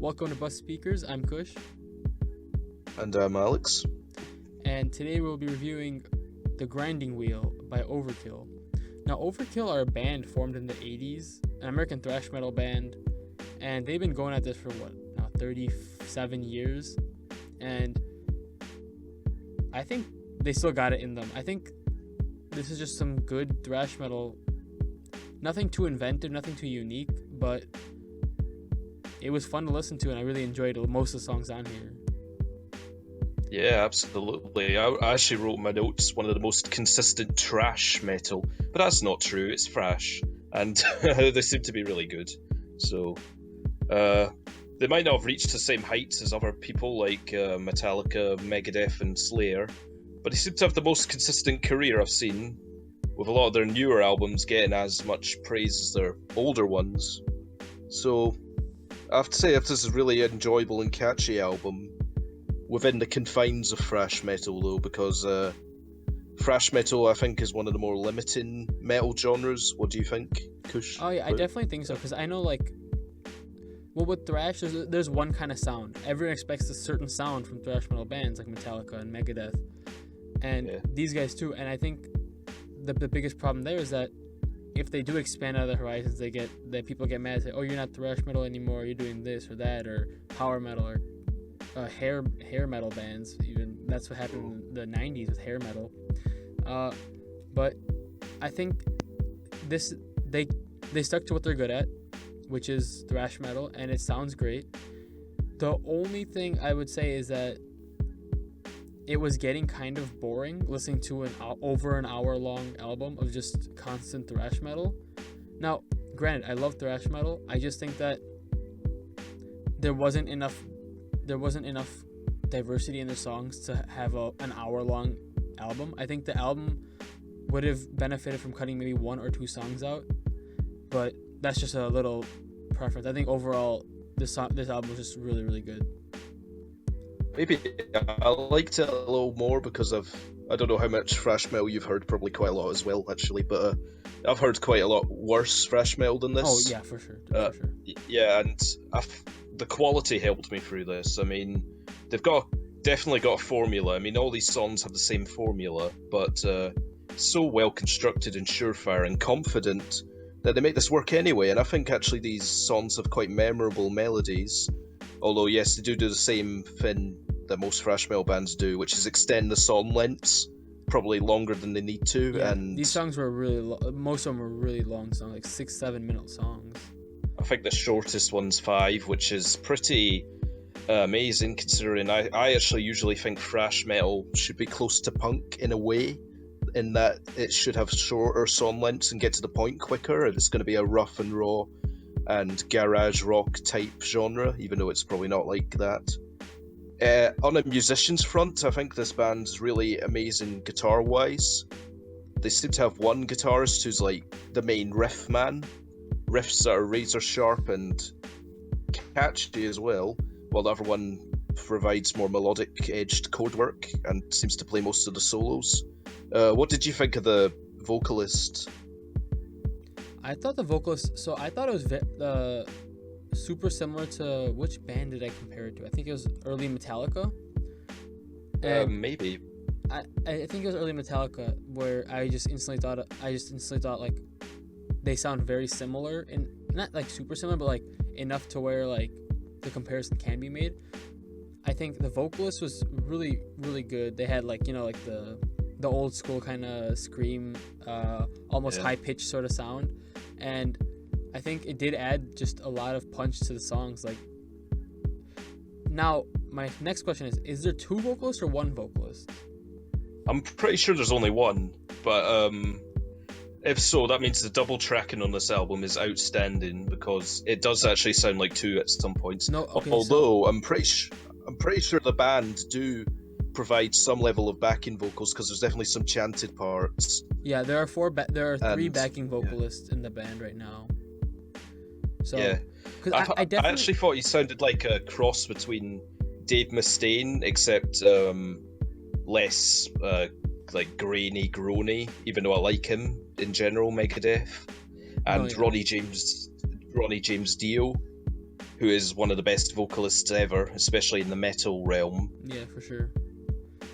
Welcome to Bus Speakers. I'm Kush, And I'm Alex. and today we'll be reviewing The Grinding Wheel by Overkill. Now, Overkill are a band formed in the 80s, an American thrash metal band, and they've been going at this for 37 years, and I think they still got it in them. I think this is just some good thrash metal, nothing too inventive, nothing too unique, but it was fun to listen to, and I really enjoyed most of the songs on here. Yeah, absolutely. I actually wrote in my notes one of the most consistent trash metal, but that's not true. It's thrash, and they seem to be really good. So, they might not have reached the same heights as other people like Metallica, Megadeth, and Slayer, but they seem to have the most consistent career I've seen, with a lot of their newer albums getting as much praise as their older ones. So, I have to say, if this is a really enjoyable and catchy album, within the confines of thrash metal though, because thrash metal I think is one of the more limiting metal genres. What do you think, Kush? Oh yeah, I definitely think so, because I know with thrash, there's one kind of sound. Everyone expects a certain sound from thrash metal bands like Metallica and Megadeth, and these guys too. And I think the biggest problem there is that if they do expand out of the horizons, people get mad and say, "Oh, you're not thrash metal anymore. You're doing this or that, or power metal or hair metal bands." Even that's what happened in the 90s with hair metal. But I think they stuck to what they're good at, which is thrash metal, and it sounds great. The only thing I would say is that it was getting kind of boring listening to over an hour long album of just constant thrash metal. Now, granted, I love thrash metal. I just think that there wasn't enough diversity in the songs to have an hour long album. I think the album would have benefited from cutting maybe one or two songs out, but that's just a little preference. I think overall this album was just really, really good. Maybe I liked it a little more because I don't know how much thrash metal you've heard, probably quite a lot as well actually, but I've heard quite a lot worse thrash metal than this. Oh yeah, for sure. Yeah, and the quality helped me through this. I mean, they've definitely got a formula. I mean, all these songs have the same formula, but so well constructed and surefire and confident that they make this work anyway. And I think actually these songs have quite memorable melodies. Although yes, they do the same thing that most thrash metal bands do, which is extend the song lengths probably longer than they need to. Yeah, and these songs were most of them were really long songs, like 6-7 minute songs. I think the shortest one's 5, which is pretty amazing considering I actually usually think thrash metal should be close to punk in a way, in that it should have shorter song lengths and get to the point quicker, and it's going to be a rough and raw and garage rock type genre, even though it's probably not like that. On a musician's front, I think this band's really amazing guitar-wise. They seem to have one guitarist who's like the main riff man. Riffs that are razor sharp and catchy as well, while the other one provides more melodic edged chord work and seems to play most of the solos. What did you think of the vocalist? I thought it was super similar to, which band did I compare it to? I think it was early Metallica. Maybe. I think it was early Metallica, where I just instantly thought like they sound very similar, and not like super similar, but like enough to where like the comparison can be made. I think the vocalist was really, really good. They had like the old school kind of scream, almost high pitched sort of sound, and I think it did add just a lot of punch to the songs. Like, now my next question is there two vocalists or one vocalist? I'm pretty sure there's only one, but if so, that means the double tracking on this album is outstanding, because it does actually sound like two at some points. No, okay, although I'm pretty sure the band do provide some level of backing vocals, because there's definitely some chanted parts. Yeah, there are three backing vocalists in the band right now. So yeah, because I actually thought he sounded like a cross between Dave Mustaine, except less like grainy, groany, even though I like him in general, Megadeth, and Ronnie James Dio. who is one of the best vocalists ever, especially in the metal realm. Yeah, for sure.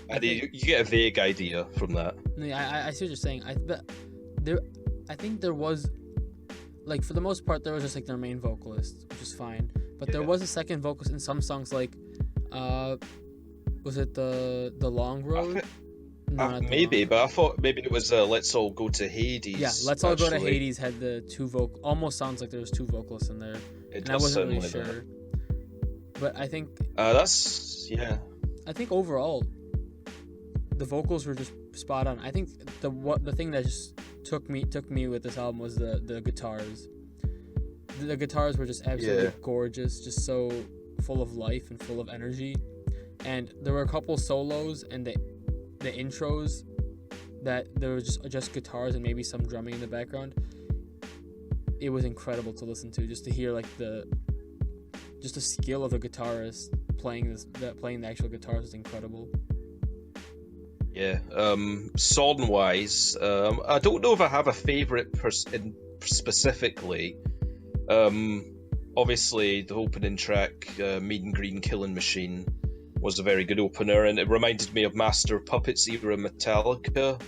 And you get a vague idea from that. I see what you're saying. I think there was, like, for the most part, there was just like their main vocalist, which is fine. But there was a second vocalist in some songs, like, was it the Long Road? No, maybe, but I thought maybe it was Let's All Go to Hades. Yeah, Let's All Go to Hades had the two almost sounds like there was two vocalists in there. It and I wasn't really like sure. That. But I think I think overall the vocals were just spot on. I think the thing that just took me with this album was the guitars. The guitars were just absolutely gorgeous, just so full of life and full of energy. And there were a couple solos and the intros that there was just guitars and maybe some drumming in the background. It was incredible to listen to, just to hear like the skill of a guitarist playing the actual guitars is incredible. Yeah. Song wise, I don't know if I have a favorite specifically. Obviously the opening track, Mean Green Killing Machine, was a very good opener, and it reminded me of Master of Puppets era Metallica,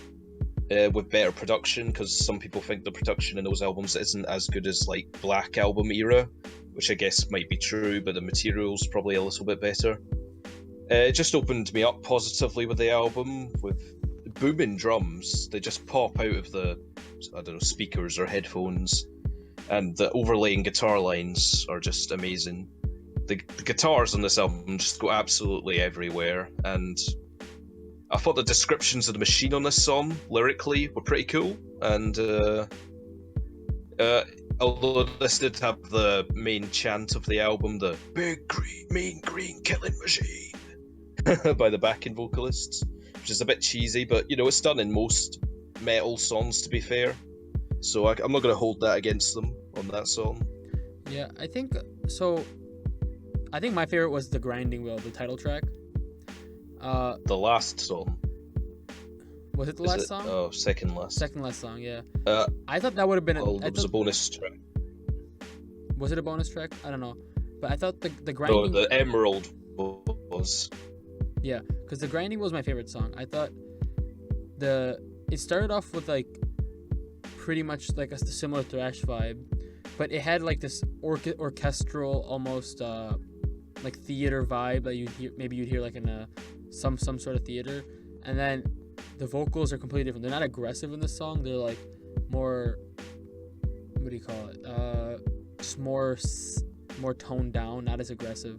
with better production, because some people think the production in those albums isn't as good as like Black Album era, which I guess might be true, but the material's probably a little bit better. It just opened me up positively with the album, with booming drums. They just pop out of the, I don't know, speakers or headphones, and the overlaying guitar lines are just amazing. The guitars on this album just go absolutely everywhere, and I thought the descriptions of the machine on this song lyrically were pretty cool. And although this did have the main chant of the album, the big green, mean green killing machine by the backing vocalists, which is a bit cheesy, but you know, it's done in most metal songs, to be fair, so I'm not going to hold that against them on that song. Yeah, I think so. I think my favorite was the Grinding Wheel, the title track. The last song. Was it the last song? Oh, second last. Second last song, yeah. I thought that would have been. It was a bonus track. Was it a bonus track? I don't know, but I thought the Grinding. No, the Emerald was. Yeah, because the Grinding Wheel was my favorite song. I thought it started off with like pretty much like a similar thrash vibe, but it had like this orchestral, almost like theater vibe that you'd hear like in some sort of theater. And then the vocals are completely different. They're not aggressive in this song. They're like more, what do you call it? Just more toned down, not as aggressive.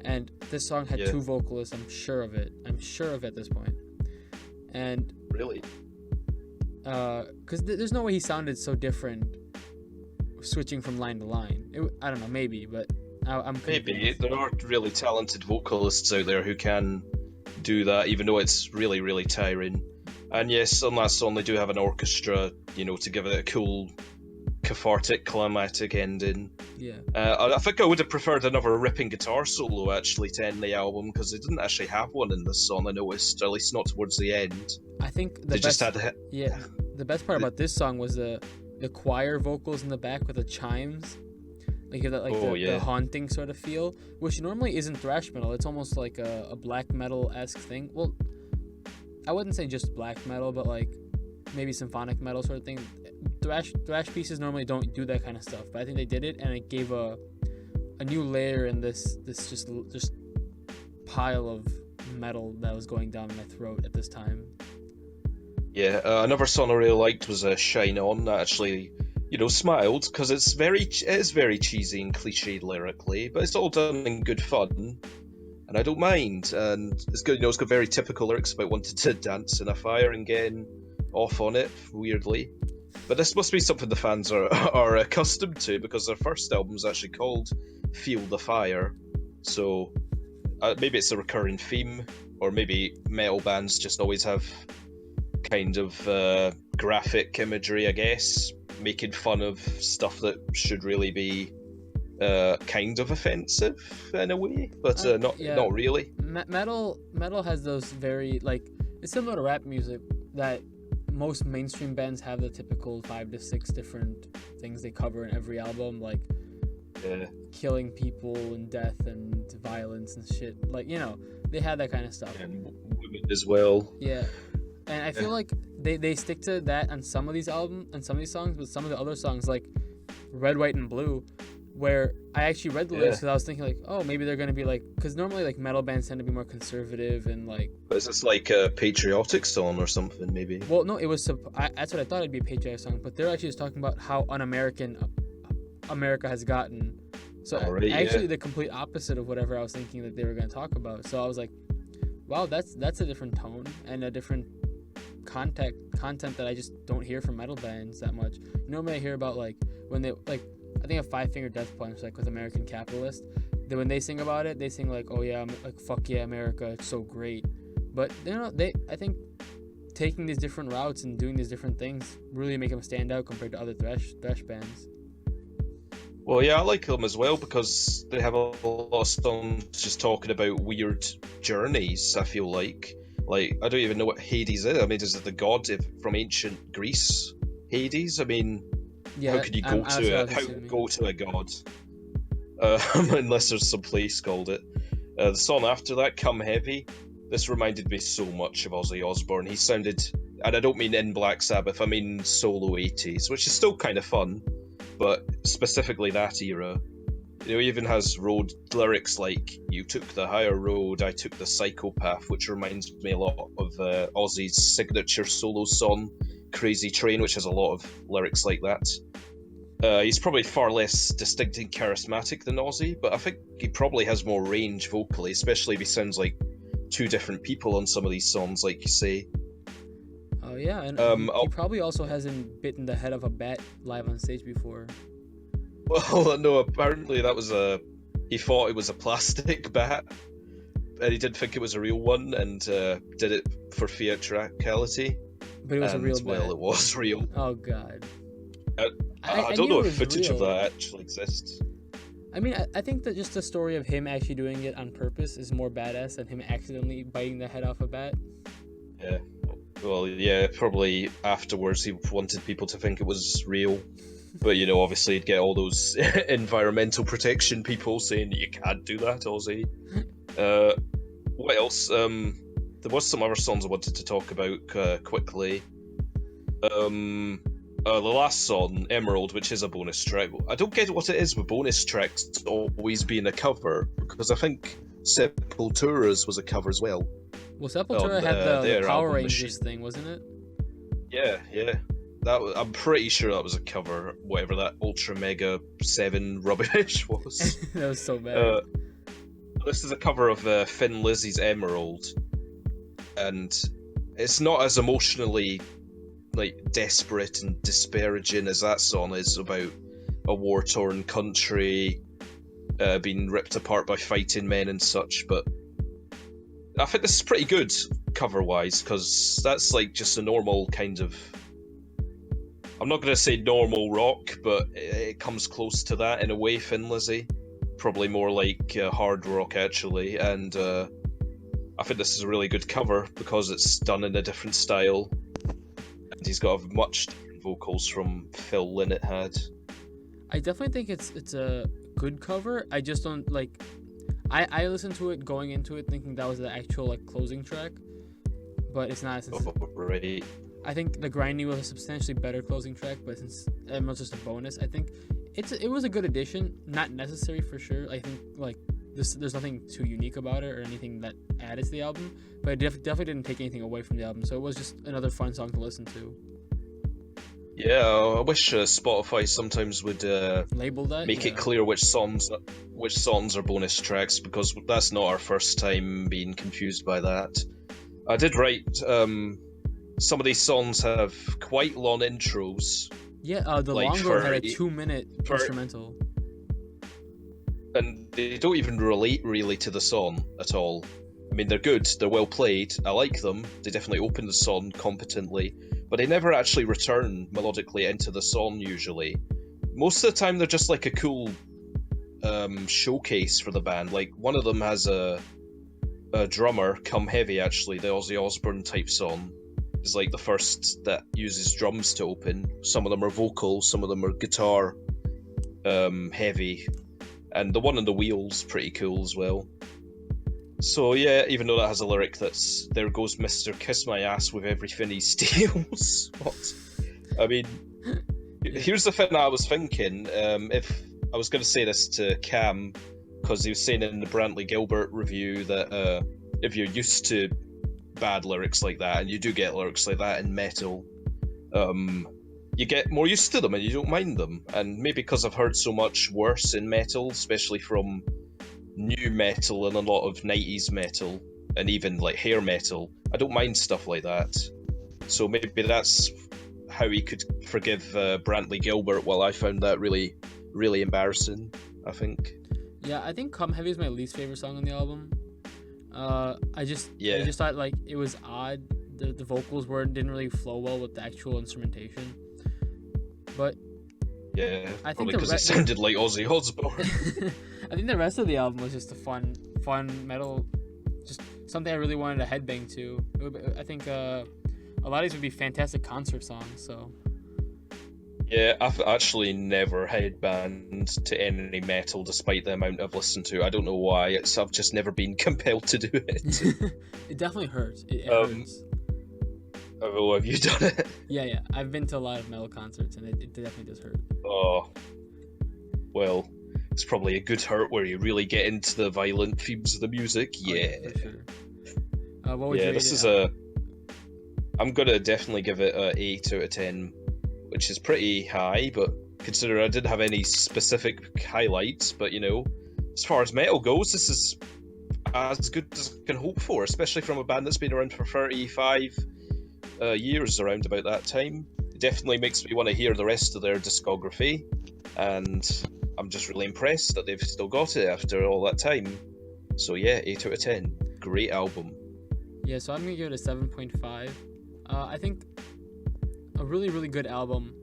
And this song had two vocalists. I'm sure of it at this point. And really, because there's no way he sounded so different switching from line to line. I don't know, maybe, but I'm maybe there are really talented vocalists out there who can do that, even though it's really, really tiring. And yes, on that song they do have an orchestra, you know, to give it a cool, cathartic, climatic ending. Yeah. I think I would have preferred another ripping guitar solo actually to end the album, because they didn't actually have one in this song, I noticed, or at least not towards the end. I think they just had the best part about this song was the choir vocals in the back with the chimes. Like the haunting sort of feel, which normally isn't thrash metal. It's almost like a black metal-esque thing. Well, I wouldn't say just black metal, but like maybe symphonic metal sort of thing. Thrash pieces normally don't do that kind of stuff, but I think they did it, and it gave a new layer in this just pile of metal that was going down my throat at this time. Yeah, another song I really liked was Shine On. I actually, you know, smiled, because it is very cheesy and cliched lyrically, but it's all done in good fun, and I don't mind. And it's good, you know, it's got very typical lyrics about wanting to dance in a fire and getting off on it, weirdly. But this must be something the fans are accustomed to, because their first album is actually called Feel the Fire, so maybe it's a recurring theme, or maybe metal bands just always have kind of graphic imagery, I guess, making fun of stuff that should really be kind of offensive in a way, but not really. Metal has those very, like, it's similar to rap music, that most mainstream bands have the typical 5 to 6 different things they cover in every album. Like killing people and death and violence and shit. Like, you know, they had that kind of stuff. And women as well. Yeah. And I feel like they stick to that on some of these albums and some of these songs, but some of the other songs like Red, White, and Blue, where I actually read the lyrics because I was thinking like, oh, maybe they're gonna be like, because normally like metal bands tend to be more conservative and like. But is this like a patriotic song or something? Maybe. Well, no, it was. That's what I thought it'd be a patriotic song, but they're actually just talking about how un-American America has gotten. So actually, the complete opposite of whatever I was thinking that they were gonna talk about. So I was like, wow, that's a different tone and a different content that I just don't hear from metal bands that much. Normally I hear about like when they like, I think a Five Finger Death Punch, like with American Capitalist, that when they sing about it, they sing like, oh yeah, like fuck yeah America, it's so great. But you know, I think taking these different routes and doing these different things really make them stand out compared to other thrash bands. Well, yeah, I like them as well because they have a lot of songs just talking about weird journeys. I feel like I don't even know what Hades is. I mean, is it the god from ancient Greece? Hades. I mean, how could you go to a god? Unless there's some place called it. The song after that, Come Heavy. This reminded me so much of Ozzy Osbourne. He sounded, and I don't mean in Black Sabbath, I mean solo 80s, which is still kind of fun, but specifically that era. You know, he even has road lyrics like, you took the higher road, I took the psychopath, which reminds me a lot of Ozzy's signature solo song, Crazy Train, which has a lot of lyrics like that. He's probably far less distinct and charismatic than Ozzy, but I think he probably has more range vocally, especially if he sounds like two different people on some of these songs, like you say. Oh yeah, and he probably also hasn't bitten the head of a bat live on stage before. Well, no, apparently that was he thought it was a plastic bat, and he didn't think it was a real one, and did it for theatricality. But it was a real bat. Well, it was real. Oh god. I don't know if footage of that actually exists. I mean, I think that just the story of him actually doing it on purpose is more badass than him accidentally biting the head off a bat. Yeah. Well, yeah, probably afterwards he wanted people to think it was real. But, you know, obviously he'd get all those environmental protection people saying you can't do that, Ozzy. What else? There was some other songs I wanted to talk about quickly. The last song, Emerald, which is a bonus track. I don't get what it is with bonus tracks always being a cover, because I think Sepultura's was a cover as well. Well, Sepultura had the Power Rangers thing, wasn't it? Yeah. I'm pretty sure that was a cover, whatever that Ultra Mega 7 rubbish was. That was so bad. This is a cover of Thin Lizzy's Emerald, and it's not as emotionally desperate and disparaging as that song is about a war-torn country being ripped apart by fighting men and such, but I think this is pretty good cover-wise, because that's just a normal kind of, I'm not going to say normal rock, but it comes close to that in a way, Thin Lizzy. Probably more like hard rock, actually, and I think this is a really good cover because it's done in a different style. And he's got much different vocals from Phil Lynott had. I definitely think it's a good cover. I just don't like. I listened to it going into it thinking that was the actual closing track, but it's not. Right. I think the Grinding was a substantially better closing track, but since Emerald's just a bonus, I think it was a good addition. Not necessary for sure. I think there's nothing too unique about it or anything that added to the album, but it definitely didn't take anything away from the album, so it was just another fun song to listen to. Yeah, I wish Spotify sometimes would label that, make it clear which songs are bonus tracks, because that's not our first time being confused by that. I did write some of these songs have quite long intros. Yeah, the longer one had a 2-minute instrumental. And they don't even relate really to the song at all. I mean, they're good, they're well played, I like them, they definitely open the song competently, but they never actually return melodically into the song usually. Most of the time they're just a cool showcase for the band. One of them has a drummer, Come Heavy actually, the Ozzy Osbourne type song, is the first that uses drums to open. Some of them are vocal, some of them are guitar heavy. and the one on the wheel's pretty cool as well. So yeah, even though that has a lyric that's "There goes Mister Kiss My Ass with everything he steals." What? I mean, here's the thing I was thinking. If I was going to say this to Cam, because he was saying in the Brantley Gilbert review that if you're used to bad lyrics like that, and you do get lyrics like that in metal, you get more used to them and you don't mind them. And maybe because I've heard so much worse in metal, especially from new metal and a lot of 90s metal, and even like hair metal, I don't mind stuff like that. So maybe that's how he could forgive Brantley Gilbert, while I found that really, really embarrassing, I think. Yeah, I think Come Heavy is my least favorite song on the album. I just thought like it was odd. The vocals didn't really flow well with the actual instrumentation. But yeah, I think probably because it sounded like Ozzy Osbourne. I think the rest of the album was just a fun metal, just something I really wanted to headbang to. I think a lot of these would be fantastic concert songs. So yeah, I've actually never headbanged to any metal, despite the amount I've listened to. I don't know why. I've just never been compelled to do it. It definitely hurts. It hurts. Oh, have you done it? Yeah. I've been to a lot of metal concerts, and it definitely does hurt. Oh, well, it's probably a good hurt where you really get into the violent themes of the music. Yeah. For sure. What would you rate this it is I'm gonna definitely give it a 8 out of 10, which is pretty high, but consider I didn't have any specific highlights. But as far as metal goes, this is as good as I can hope for, especially from a band that's been around for 35 years, around about that time. It definitely makes me want to hear the rest of their discography, and I'm just really impressed that they've still got it after all that time. So yeah, 8 out of 10. Great album. Yeah, so I'm gonna give it a 7.5. I think a really, really good album.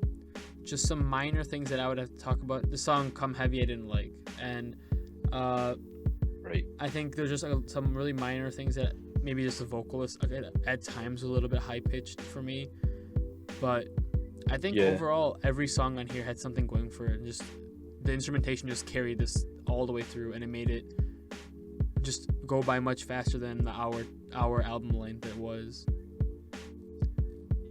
Just some minor things that I would have to talk about. The song "Come Heavy" I didn't like, and right. I think there's just some really minor things that maybe just the vocalist at times was a little bit high pitched for me. But I think overall every song on here had something going for it, and just the instrumentation just carried this all the way through, and it made it just go by much faster than the hour album length it was.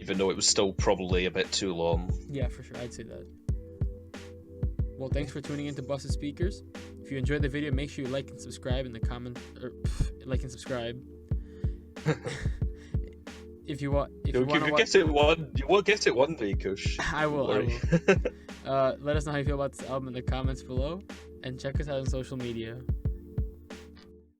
Even though it was still probably a bit too long. Yeah, for sure, I'd say that. Well, thanks for tuning into Busted Speakers. If you enjoyed the video, make sure you like and subscribe in the comment, like and subscribe. If you want, you will get it one day, Kush. I will. Let us know how you feel about this album in the comments below, and check us out on social media.